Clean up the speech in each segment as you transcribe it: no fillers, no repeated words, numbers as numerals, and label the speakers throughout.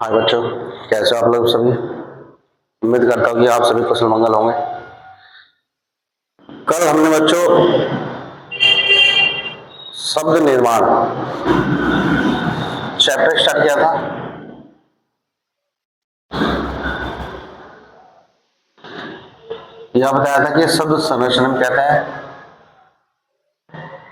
Speaker 1: हाय बच्चों, कैसे हो आप लोग सभी। उम्मीद करता हूँ कि आप सभी कुशल मंगल होंगे। कल हमने बच्चों शब्द निर्माण चैप्टर स्टार्ट किया था। यह बताया था कि शब्द संरचना में कहते हैं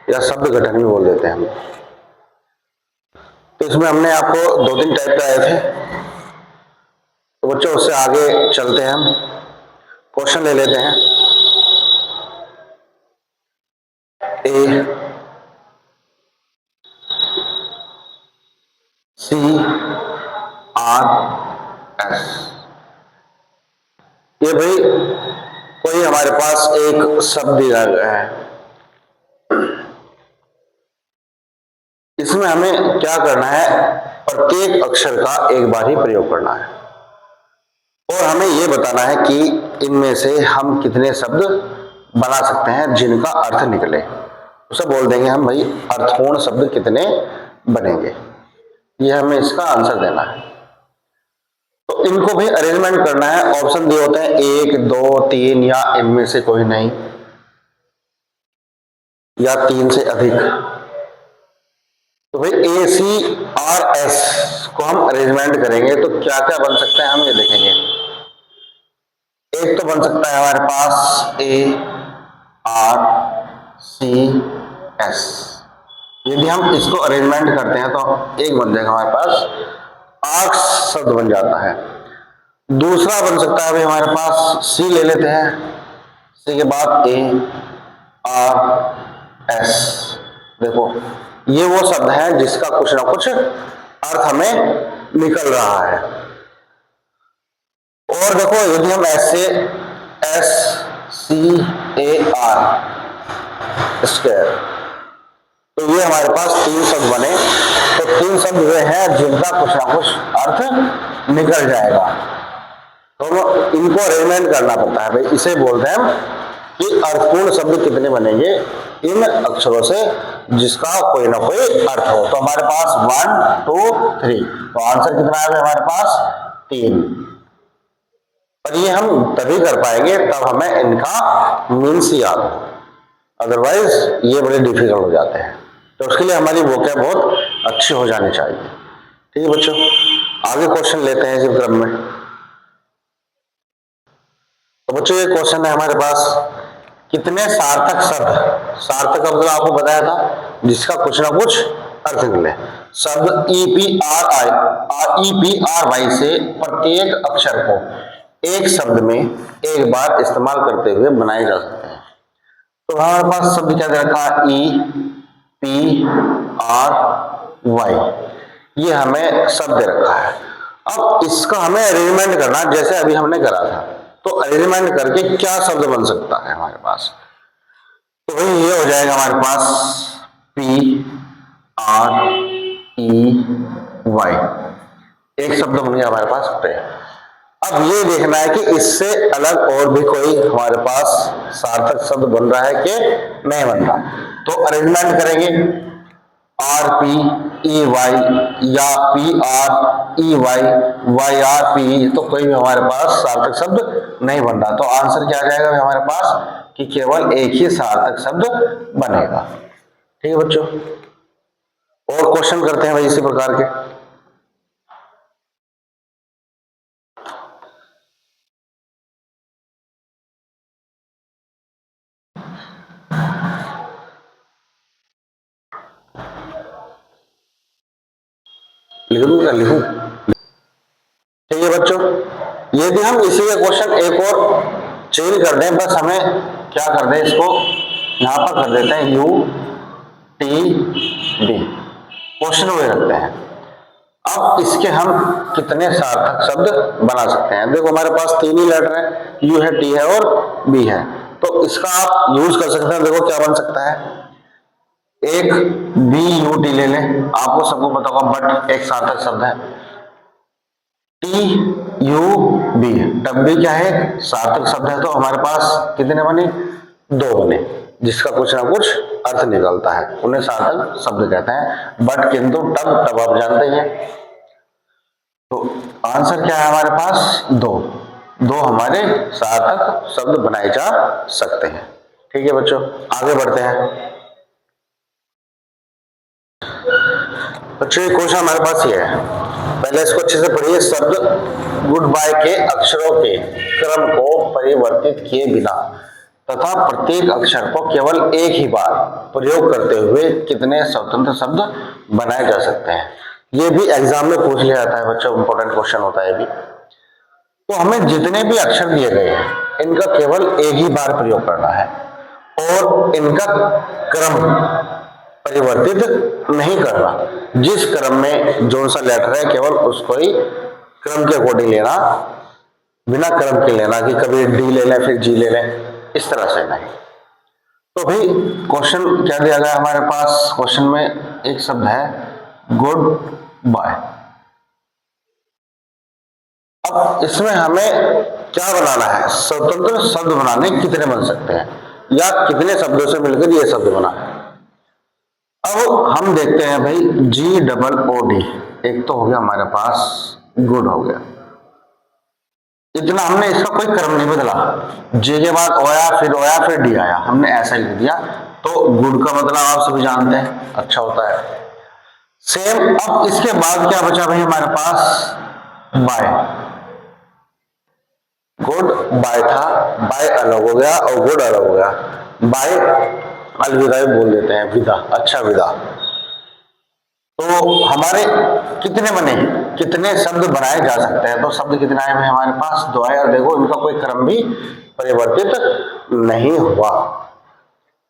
Speaker 1: या शब्द गठन भी बोल देते हैं हम। तो इसमें हमने आपको दो तीन टाइप कराए थे। तो बच्चों उससे आगे चलते हैं, हम क्वेश्चन ले लेते हैं। ए सी आर एस, ये भाई कोई हमारे पास एक शब्द दिया गया है। इसमें हमें क्या करना है, प्रत्येक अक्षर का एक बार ही प्रयोग करना है और हमें यह बताना है कि इनमें से हम कितने शब्द बना सकते हैं जिनका अर्थ निकले। उसे बोल देंगे हम भाई अर्थपूर्ण शब्द कितने बनेंगे, यह हमें इसका आंसर देना है। तो इनको भी अरेंजमेंट करना है। ऑप्शन दिए होते हैं 1, 2, 3 या इनमें से कोई नहीं या 3 से अधिक। तो भाई ए सी आर एस को हम अरेंजमेंट करेंगे तो क्या क्या बन सकते हैं हम ये देखेंगे। एक तो बन सकता है हमारे पास ए आर सी एस। यदि हम इसको अरेंजमेंट करते हैं तो एक बन जाएगा हमारे पास आर्क शब्द बन जाता है। दूसरा बन सकता है भाई हमारे पास सी ले लेते हैं, सी के बाद ए आर एस। देखो ये वो शब्द है जिसका कुछ ना कुछ अर्थ हमें निकल रहा है। और देखो यदि हम ऐसे S C A R square, तो ये हमारे पास 3 शब्द बने। तो 3 शब्द वे हैं जिनका कुछ ना कुछ अर्थ निकल जाएगा। तो इनको अरेंजमेंट करना पड़ता है भाई, इसे बोलते हैं हम कि अर्थपूर्ण शब्द कितने बनेंगे इन अक्षरों से जिसका कोई ना कोई अर्थ हो। तो हमारे पास 1 2 3, तो आंसर कितना है हमारे पास 3। और ये हम तभी कर पाएंगे तब हमें इनका मीन्स याद हो, अदरवाइज ये बड़े डिफिकल्ट हो जाते हैं। तो उसके लिए हमारी वोकैब बहुत अच्छी हो जानी चाहिए। ठीक है बच्चों, आगे क्वेश्चन लेते हैं इसी क्रम में। तो बच्चों ये क्वेश्चन है हमारे पास, कितने सार्थक शब्द, सार्थक शब्द आपको बताया था जिसका कुछ ना कुछ अर्थ निकले। शब्द EPRY से प्रत्येक अक्षर को एक शब्द में एक बार इस्तेमाल करते हुए बनाए जा सकते हैं। तो हमारे पास शब्द क्या दे रखा है, EPRY, ये हमें शब्द दे रखा है। अब इसका हमें अरेंजमेंट करना जैसे अभी हमने करा था। तो अरेंजमेंट करके क्या शब्द बन सकता है हमारे पास, तो भाई ये हो जाएगा हमारे पास PREY, एक शब्द बन गया हमारे पास पे। अब ये देखना है कि इससे अलग और भी कोई हमारे पास सार्थक शब्द बन रहा है कि नहीं बन रहा। तो अरेंजमेंट करेंगे RPEY या PREYYRP, तो कोई भी हमारे पास सार्थक शब्द नहीं बन रहा। तो आंसर क्या आ जाएगा हमारे पास कि केवल एक ही सार्थक शब्द बनेगा। ठीक है बच्चों, और क्वेश्चन करते हैं भाई इसी प्रकार के। लिख दूं क्या, लिखूं? ठीक है बच्चों, यदि हम इसी का क्वेश्चन एक और चेंज कर दें, बस हमें क्या कर दें, इसको यहां पर कर देते हैं UTD, क्वेश्चन वे रखते हैं। अब इसके हम कितने सार्थक शब्द बना सकते हैं। देखो हमारे पास 3 ही लेटर है, U है, T है और B है। तो इसका आप यूज कर सकते हैं। देखो क्या बन सकता है, एक BUT ले लें, आपको सबको पता होगा बट एक सार्थक शब्द है। TUB, डब्बी क्या है, सार्थक शब्द है। तो हमारे पास कितने बने, 2 बने, जिसका कुछ ना कुछ अर्थ निकलता है, उन्हें सार्थक शब्द कहते हैं। बट किंतु तब आप जानते हैं। तो आंसर क्या है हमारे पास? दो। दो हमारे सार्थक शब्द बनाए जा सकते हैं। ठीक है बच्चों, आगे बढ़ते हैं। बच्चों ये क्वेश्चन हमारे पास ये है, पहले इसको अच्छे से पढ़िए। शब्द गुड बाय के अक्षरों के क्रम को परिवर्तित किए बिना तथा प्रत्येक अक्षर को केवल एक ही बार प्रयोग करते हुए कितने स्वतंत्र शब्द बनाए जा सकते हैं? ये भी एग्जाम में पूछ लिया जाता है बच्चों, इंपॉर्टेंट क्वेश्चन होता है ये भी। तो हमें जितने भी अक्षर दिए गए हैं इनका केवल एक ही बार प्रयोग करना है और इनका क्रम परिवर्तित नहीं करना। जिस क्रम में जो सा लेटर है केवल उसको ही क्रम के अकॉर्डिंग लेना, बिना क्रम के लेना कि कभी डी ले लें फिर जी ले लें, इस तरह से नहीं। तो भाई क्वेश्चन क्या दिया गया हमारे पास? क्वेश्चन में एक शब्द है गुड बाय। अब इसमें हमें क्या बनाना है? स्वतंत्र शब्द बनाने कितने बन सकते हैं या कितने शब्दों से मिलकर ये शब्द बना है? अब हम देखते हैं भाई, जी डबल ओ डी एक तो हो गया हमारे पास, गुड हो गया। इतना हमने इसका कोई क्रम नहीं बदला, जे के बाद ओया फिर डी आया, हमने ऐसा ही लिख दिया। तो गुड का मतलब आप सभी जानते हैं, अच्छा होता है। सेम अब इसके बाद क्या बचा भाई हमारे पास? बाय। गुड बाय था, बाय अलग हो गया और गुड अलग हो गया। बाय अलविदा बोल देते हैं, विदा, अच्छा विदा। तो हमारे कितने बने, कितने शब्द बनाए जा सकते हैं? तो शब्द कितने आए हैं हमारे पास? दो आए, और देखो इनका कोई क्रम भी परिवर्तित नहीं हुआ।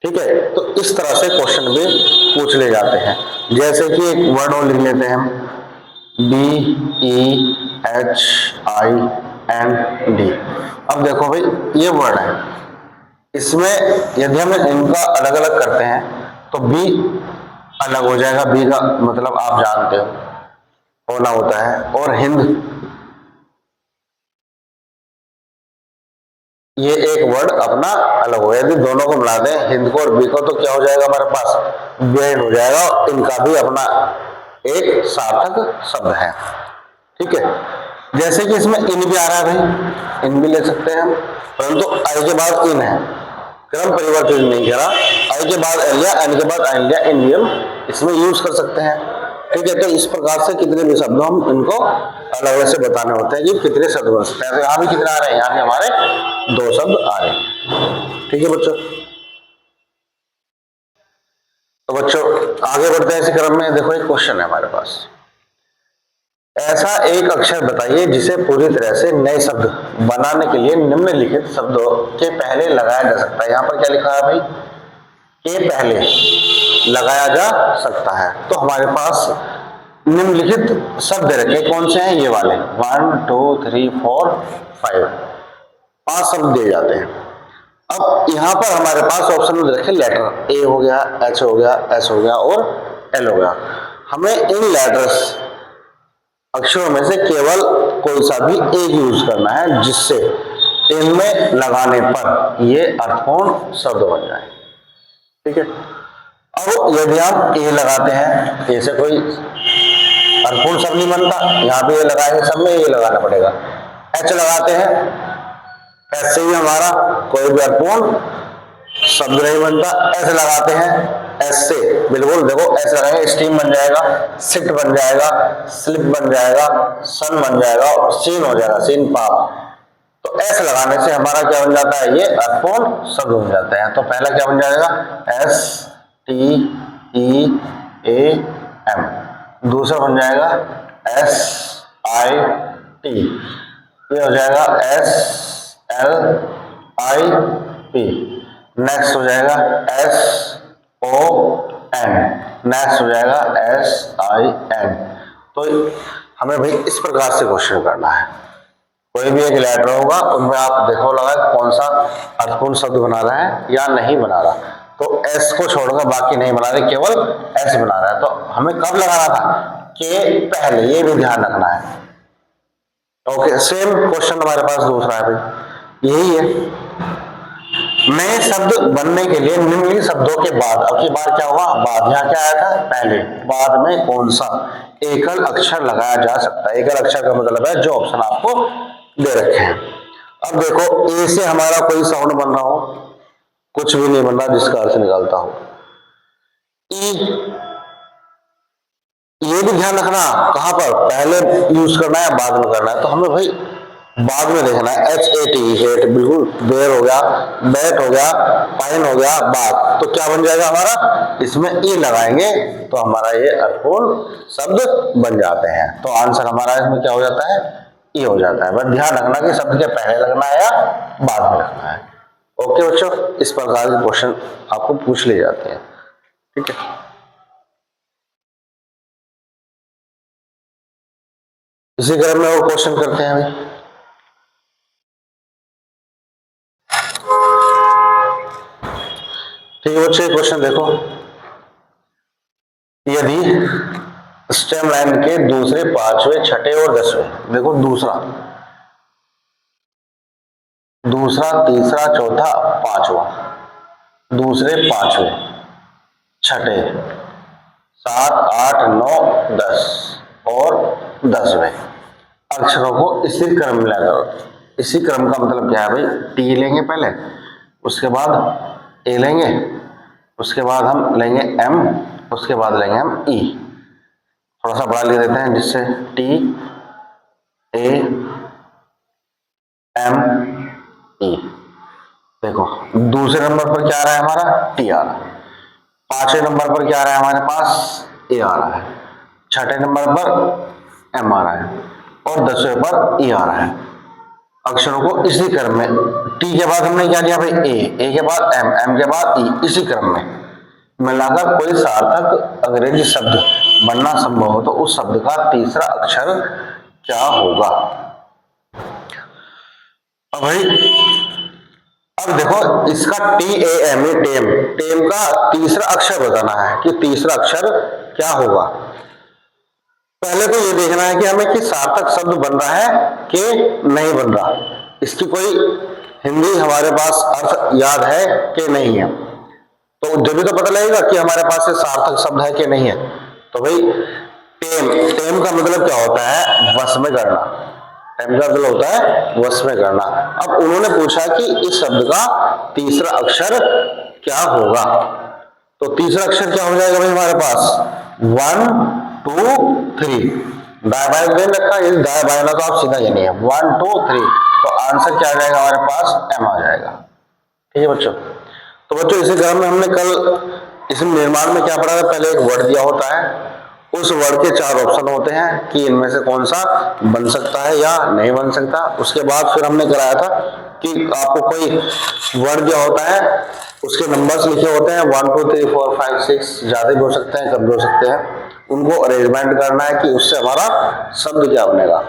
Speaker 1: ठीक है, तो इस तरह से क्वेश्चन भी पूछ ले जाते हैं। जैसे कि एक वर्ड और लिख लेते हैं हम, BEHIND। अब देखो भाई ये वर्ड है, इसमें यदि हम इनका अलग अलग करते हैं तो बी अलग हो जाएगा। बी का मतलब आप जानते हो, होना होता है। और हिंद, ये एक वर्ड अपना अलग हो। यदि दोनों को मिला दें, हिंद को और बी को, तो क्या हो जाएगा हमारे पास? बेड हो जाएगा। इनका भी अपना एक सार्थक शब्द है। ठीक है, जैसे कि इसमें इन भी आ रहा है भाई, इन भी ले सकते हैं हम, परंतु आई के बाद इन है, क्रम परिवर्तित नहीं करा। आई के बाद एल या एन के बाद आइन लिया, इन भी हम इसमें यूज कर सकते हैं। ठीक है, तो इस प्रकार से कितने भी शब्द हम इनको अलग अलग से बताने होते हैं कि कितने शब्द बन सकते हैं। तो यहाँ भी कितने आ रहे हैं? यहाँ भी हमारे दो शब्द आ रहे हैं। ठीक है बच्चों, तो बच्चों आगे बढ़ते हैं इसी क्रम में। देखो एक क्वेश्चन है हमारे पास, ऐसा एक अक्षर बताइए जिसे पूरी तरह से नए शब्द बनाने के लिए निम्नलिखित शब्दों के पहले लगाया जा सकता है। यहाँ पर क्या लिखा है भाई? के पहले लगाया जा सकता है। तो हमारे पास निम्नलिखित शब्द रखे, कौन से हैं? ये वाले 1 2 3 4 5, 5 शब्द दिए जाते हैं। अब यहाँ पर हमारे पास ऑप्शन में रखे लेटर, ए हो गया, एच हो गया, एस हो गया और एल हो गया। हमें इन लेटर्स अक्षरों में से केवल कोई सा भी एक यूज करना है जिससे इनमें लगाने पर ये अर्थपूर्ण शब्द बन जाए। ठीक है, अब यदि हम ए लगाते हैं, ए से कोई अर्थपूर्ण शब्द नहीं बनता, यहाँ पे ये लगाएंगे, सब में ये लगाना पड़ेगा। एच लगाते हैं, एच से भी हमारा कोई भी अर्थपूर्ण शब्द नहीं बनता। एस लगाते हैं, एस से बिल्कुल देखो, एस लगाएंगे स्टीम बन जाएगा, सिट बन जाएगा, स्लिप बन जाएगा, सन बन जाएगा और सीन हो जाएगा, सीन पाप। तो एस लगाने से हमारा क्या बन जाता है? ये अर्थपूर्ण शब्द बन जाते हैं। तो पहला क्या बन जाएगा? S T E A M. दूसरा बन जाएगा एस आई टी, ये हो जाएगा S L I P. Next हो जाएगा एस ओ एन, नेक्स्ट हो जाएगा एस आई एन। तो हमें भाई इस प्रकार से क्वेश्चन करना है। कोई भी एक लेटर होगा, उनमें आप देखो लगा कौन सा अर्थपूर्ण शब्द बना रहा है या नहीं बना रहा। तो एस को छोड़कर बाकी नहीं बना रहे, केवल एस बना रहा है। तो हमें कब लगाना था? के पहले, ये भी ध्यान रखना है। ओके, सेम क्वेश्चन हमारे पास दूसरा है भाई, यही है। नए शब्द बनने के लिए निम्नलिखित शब्दों के बाद, अब की बार क्या हुआ, बाद, यहाँ क्या आया था पहले, बाद में कौन सा एकल अक्षर लगाया जा सकता है। एकल अक्षर का मतलब है जो ऑप्शन आपको दे रखे हैं। अब देखो ए से हमारा कोई साउंड बन रहा हो, कुछ भी नहीं बन रहा जिसका अर्थ निकालता हो। ई, ये भी ध्यान रखना कहां पर पहले यूज करना है बाद में करना है, तो हमें भाई बाद में देखना है। HAT, हेट, बिल्कुल, बेर हो गया, बैट हो गया, पाइन हो गया, बात, तो क्या बन जाएगा हमारा, इसमें ई लगाएंगे तो हमारा ये अर्थपूर्ण शब्द बन जाते हैं। तो आंसर हमारा इसमें क्या हो जाता है, ई हो जाता है। बस ध्यान रखना कि शब्द के पहले लगना है या बाद में लगना है। ओके बच्चों, इस प्रकार के क्वेश्चन आपको पूछ लिए जाते हैं। ठीक है, इसी क्रम में और क्वेश्चन करते हैं अभी। ठीक है बच्चों, क्वेश्चन देखो, यदि स्टेम लाइन के दूसरे, पांचवें, छठे और 10वें, देखो दूसरा, तीसरा, चौथा, पांचवा, दूसरे, पांचवें, छठे, 7, 8, 9, 10 और 10वें अक्षरों को इसी क्रम में लगाओ। इसी क्रम का मतलब क्या है भाई, टी लेंगे पहले, उसके बाद ए लेंगे, उसके बाद हम लेंगे एम, उसके बाद लेंगे हम ई। थोड़ा सा बड़ा लिख देते हैं जिससे टी, ए, एम, ई। देखो दूसरे नंबर पर क्या आ रहा है हमारा, टी आ रहा है। पांचवें नंबर पर क्या आ रहा है हमारे पास, ए आ रहा है। छठे नंबर पर एम आ रहा है और 10वें पर ई आ रहा है। अक्षरों को इसी क्रम में, टी के बाद हमने क्या लिया भाई, ए के बाद एम, एम के बाद ई, इसी क्रम में मिलाकर कोई सार्थक अंग्रेजी शब्द बनना संभव हो तो उस शब्द का तीसरा अक्षर क्या होगा। अब भाई, अब देखो इसका TAM, टेम का तीसरा अक्षर बताना है कि तीसरा अक्षर क्या होगा। पहले तो ये देखना है कि हमें कि सार्थक शब्द बन रहा है कि नहीं बन रहा, इसकी कोई हिंदी हमारे पास अर्थ याद है कि नहीं है, तो जब भी तो पता लगेगा कि हमारे पास से सार्थक शब्द है कि नहीं है। तो भाई टेम का मतलब क्या होता है, वश में करना। टेम का मतलब होता है वश में करना। अब उन्होंने पूछा कि इस शब्द का तीसरा अक्षर क्या होगा, तो तीसरा अक्षर क्या हो जाएगा भाई हमारे पास, 1, 2, 3, दाएं बाएं देन रखा, यदि दाएं बाएं ना तो आप सीधा जानिए 1, 2, 3, तो आंसर क्या आ जाएगा हमारे पास, एम आ जाएगा। ठीक है बच्चों, तो बच्चों इसी क्रम में हमने कल इस निर्माण में क्या पढ़ा था, पहले एक वर्ड दिया होता है, उस वर्ड के 4 ऑप्शन होते हैं कि इनमें से कौन सा बन सकता है या नहीं बन सकता। उसके बाद फिर हमने कराया था कि आपको कोई वर्ड दिया होता है, उसके नंबर्स लिखे होते हैं 1, 2, 3, 4, 5, 6, ज्यादा भी हो सकते हैं, कम भी हो सकते हैं, उनको अरेंजमेंट करना है कि उससे हमारा शब्द क्या बनेगा।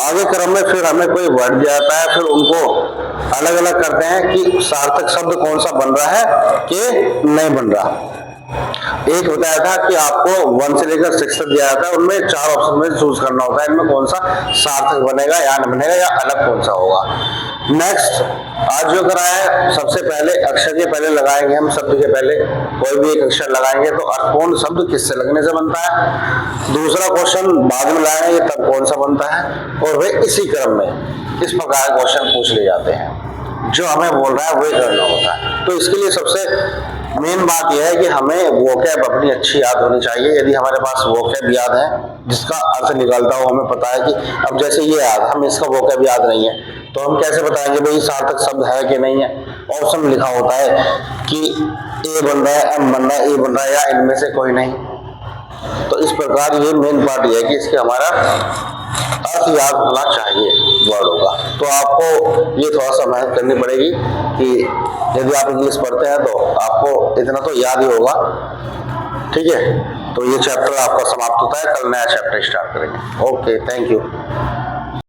Speaker 1: आगे क्रम में फिर हमें कोई वर्ड दिया जाता है, फिर उनको अलग अलग करते हैं कि सार्थक शब्द कौन सा बन रहा है कि नहीं बन रहा। एक बताया था कि आपको 1 से लेकर 6 तक दिया जाता है, उनमें 4 ऑप्शन में चूज करना होता है, इनमें कौन सा सार्थक बनेगा या नहीं बनेगा या अलग कौन सा होगा। नेक्स्ट आज जो कराया है, सबसे पहले अक्षर के पहले लगाएंगे हम, शब्द के पहले कोई भी एक अक्षर लगाएंगे तो अर्थपूर्ण शब्द किससे लगने से बनता है। दूसरा क्वेश्चन बाद में लाएंगे तब कौन सा बनता है, और वे इसी क्रम में इस प्रकार क्वेश्चन पूछ ले जाते हैं, जो हमें बोल रहा है वही करना होता है। तो इसके लिए सबसे मेन बात यह है कि हमें वोकैब अपनी अच्छी याद होनी चाहिए। यदि हमारे पास वोकैब याद है जिसका अर्थ निकालता हो, हमें पता है कि अब जैसे ये याद, हम इसका वोकैब याद नहीं है तो हम कैसे बताएंगे भाई सार्थक शब्द है कि नहीं है। ऑप्शन लिखा होता है कि ए बन रहा है, एम बन रहा है, ए बन रहा है या इनमें से कोई नहीं। तो इस प्रकार ये मेन पार्ट ये है कि इसके हमारा अर्थ याद होना चाहिए वर्डों का। तो आपको ये थोड़ा सा मेहनत करनी पड़ेगी कि यदि आप इंग्लिश पढ़ते हैं तो आपको इतना तो याद ही होगा। ठीक है, तो ये चैप्टर आपका समाप्त होता है, कल नया चैप्टर स्टार्ट करेंगे। Okay, thank you.